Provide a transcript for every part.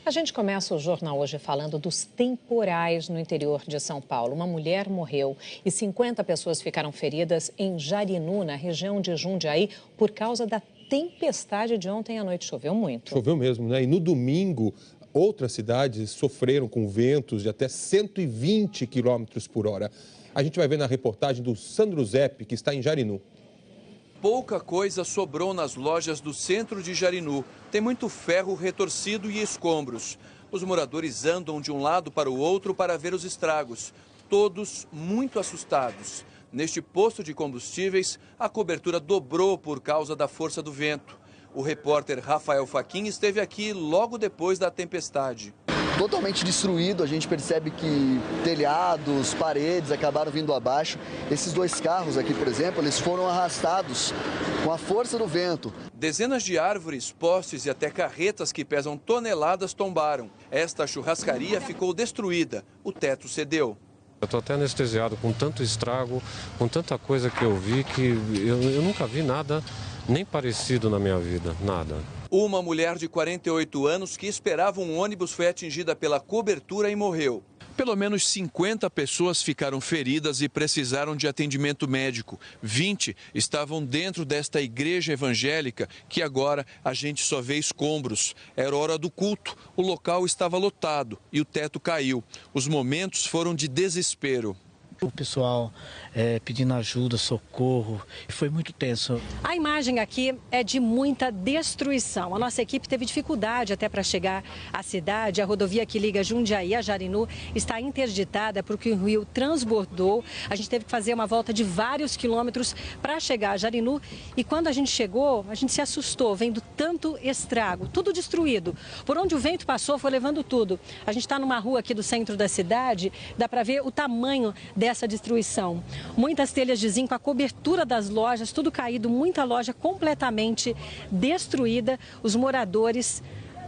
A gente começa o jornal hoje falando dos temporais no interior de São Paulo. Uma mulher morreu e 50 pessoas ficaram feridas em Jarinu, na região de Jundiaí, por causa da tempestade de ontem à noite. Choveu muito. Choveu mesmo, né? E no domingo, outras cidades sofreram com ventos de até 120 quilômetros por hora. A gente vai ver na reportagem do Sandro Zepp, que está em Jarinu. Pouca coisa sobrou nas lojas do centro de Jarinu. Tem muito ferro retorcido e escombros. Os moradores andam de um lado para o outro para ver os estragos. Todos muito assustados. Neste posto de combustíveis, a cobertura dobrou por causa da força do vento. O repórter Rafael Fachin esteve aqui logo depois da tempestade. Totalmente destruído, a gente percebe que telhados, paredes acabaram vindo abaixo. Esses dois carros aqui, por exemplo, eles foram arrastados com a força do vento. Dezenas de árvores, postes e até carretas que pesam toneladas tombaram. Esta churrascaria ficou destruída, o teto cedeu. Eu estou até anestesiado com tanto estrago, com tanta coisa que eu vi, que eu nunca vi nada nem parecido na minha vida, nada. Uma mulher de 48 anos que esperava um ônibus foi atingida pela cobertura e morreu. Pelo menos 50 pessoas ficaram feridas e precisaram de atendimento médico. 20 estavam dentro desta igreja evangélica que agora a gente só vê escombros. Era hora do culto, o local estava lotado e o teto caiu. Os momentos foram de desespero. O pessoal pedindo ajuda, socorro, foi muito tenso. A imagem aqui é de muita destruição. A nossa equipe teve dificuldade até para chegar à cidade. A rodovia que liga Jundiaí a Jarinu está interditada porque o rio transbordou. A gente teve que fazer uma volta de vários quilômetros para chegar a Jarinu. E quando a gente chegou, a gente se assustou, vendo tanto estrago, tudo destruído. Por onde o vento passou, foi levando tudo. A gente está numa rua aqui do centro da cidade, dá para ver o tamanho dessa destruição. Muitas telhas de zinco, a cobertura das lojas, tudo caído, muita loja completamente destruída. Os moradores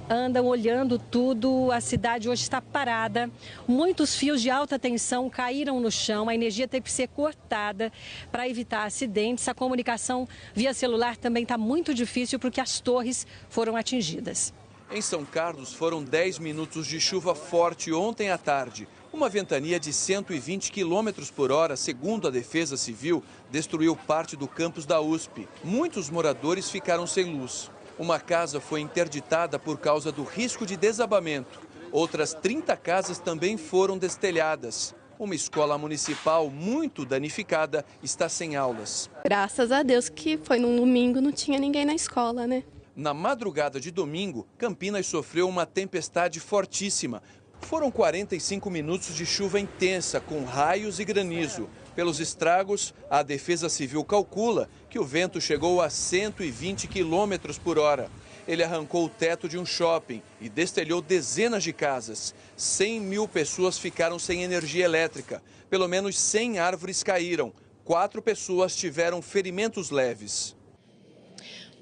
andam olhando tudo, a cidade hoje está parada. Muitos fios de alta tensão caíram no chão, a energia teve que ser cortada para evitar acidentes. A comunicação via celular também está muito difícil porque as torres foram atingidas. Em São Carlos, foram 10 minutos de chuva forte ontem à tarde. Uma ventania de 120 km por hora, segundo a Defesa Civil, destruiu parte do campus da USP. Muitos moradores ficaram sem luz. Uma casa foi interditada por causa do risco de desabamento. Outras 30 casas também foram destelhadas. Uma escola municipal muito danificada está sem aulas. Graças a Deus que foi num domingo, não tinha ninguém na escola, né? Na madrugada de domingo, Campinas sofreu uma tempestade fortíssima. Foram 45 minutos de chuva intensa, com raios e granizo. Pelos estragos, a Defesa Civil calcula que o vento chegou a 120 km por hora. Ele arrancou o teto de um shopping e destelhou dezenas de casas. 100 mil pessoas ficaram sem energia elétrica. Pelo menos 100 árvores caíram. 4 pessoas tiveram ferimentos leves.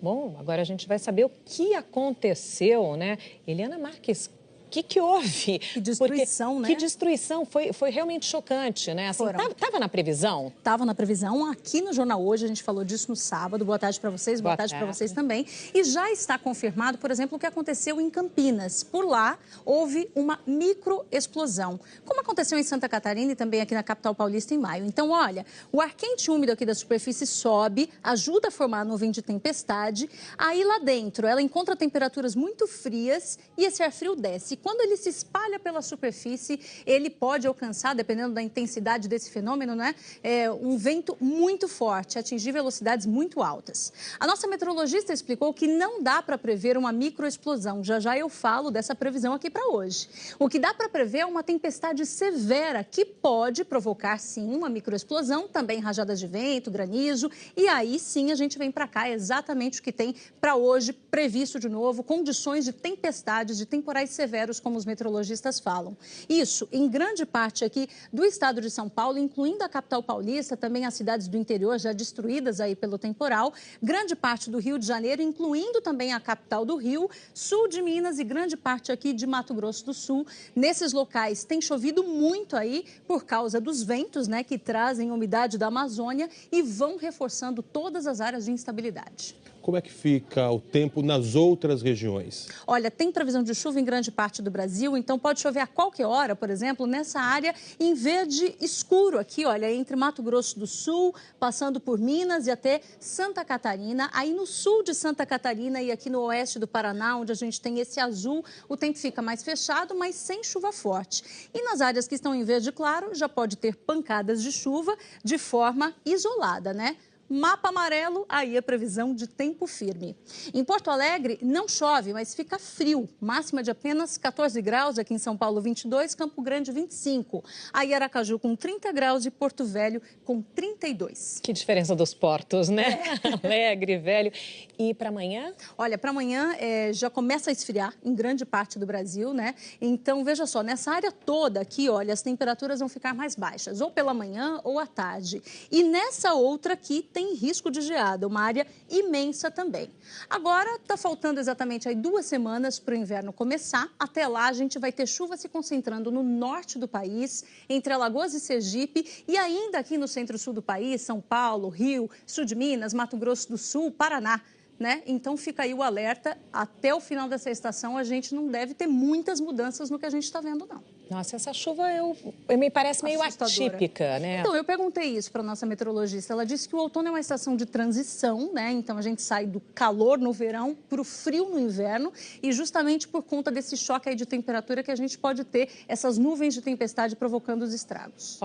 Bom, agora a gente vai saber o que aconteceu, né? Eliana Marques, o que houve? Que destruição, né? Que destruição, foi realmente chocante, né? Assim, tava na previsão? Tava na previsão. Aqui no Jornal Hoje, a gente falou disso no sábado. Boa tarde para vocês, boa tarde para vocês também. E já está confirmado, por exemplo, o que aconteceu em Campinas. Por lá, houve uma microexplosão, como aconteceu em Santa Catarina e também aqui na capital paulista em maio. Então, olha, o ar quente úmido aqui da superfície sobe, ajuda a formar a nuvem de tempestade. Aí lá dentro, ela encontra temperaturas muito frias e esse ar frio desce. Quando ele se espalha pela superfície, ele pode alcançar, dependendo da intensidade desse fenômeno, né, um vento muito forte, atingir velocidades muito altas. A nossa meteorologista explicou que não dá para prever uma microexplosão. Já já eu falo dessa previsão aqui para hoje. O que dá para prever é uma tempestade severa que pode provocar, sim, uma microexplosão, também rajadas de vento, granizo, e aí sim a gente vem para cá, exatamente o que tem para hoje previsto de novo, condições de tempestades, de temporais severos, como os meteorologistas falam. Isso em grande parte aqui do estado de São Paulo, incluindo a capital paulista, também as cidades do interior já destruídas aí pelo temporal, grande parte do Rio de Janeiro, incluindo também a capital do Rio, sul de Minas e grande parte aqui de Mato Grosso do Sul. Nesses locais tem chovido muito aí por causa dos ventos, né, que trazem umidade da Amazônia e vão reforçando todas as áreas de instabilidade. como é que fica o tempo nas outras regiões? Olha, tem previsão de chuva em grande parte do Brasil, então pode chover a qualquer hora, por exemplo, nessa área em verde escuro aqui, olha, entre Mato Grosso do Sul, passando por Minas e até Santa Catarina. Aí no sul de Santa Catarina e aqui no oeste do Paraná, onde a gente tem esse azul, o tempo fica mais fechado, mas sem chuva forte. E nas áreas que estão em verde claro, já pode ter pancadas de chuva de forma isolada, né? Mapa amarelo, aí a previsão de tempo firme. Em Porto Alegre, não chove, mas fica frio. Máxima de apenas 14 graus, aqui em São Paulo 22, Campo Grande 25. Aí Aracaju com 30 graus e Porto Velho com 32. Que diferença dos portos, né? Alegre, velho. E para amanhã? Olha, para amanhã já começa a esfriar em grande parte do Brasil, né? Então, veja só, nessa área toda aqui, olha, as temperaturas vão ficar mais baixas, ou pela manhã ou à tarde. E nessa outra aqui, tem risco de geada, uma área imensa também. Agora, está faltando exatamente aí 2 semanas para o inverno começar. Até lá, a gente vai ter chuva se concentrando no norte do país, entre Alagoas e Sergipe, e ainda aqui no centro-sul do país, São Paulo, Rio, sul de Minas, Mato Grosso do Sul, Paraná. Né? Então, fica aí o alerta. Até o final dessa estação, a gente não deve ter muitas mudanças no que a gente está vendo, não. Nossa, essa chuva me parece meio atípica, né? Então, eu perguntei isso para a nossa meteorologista. Ela disse que o outono é uma estação de transição, né? Então, a gente sai do calor no verão para o frio no inverno. E justamente por conta desse choque aí de temperatura que a gente pode ter essas nuvens de tempestade provocando os estragos.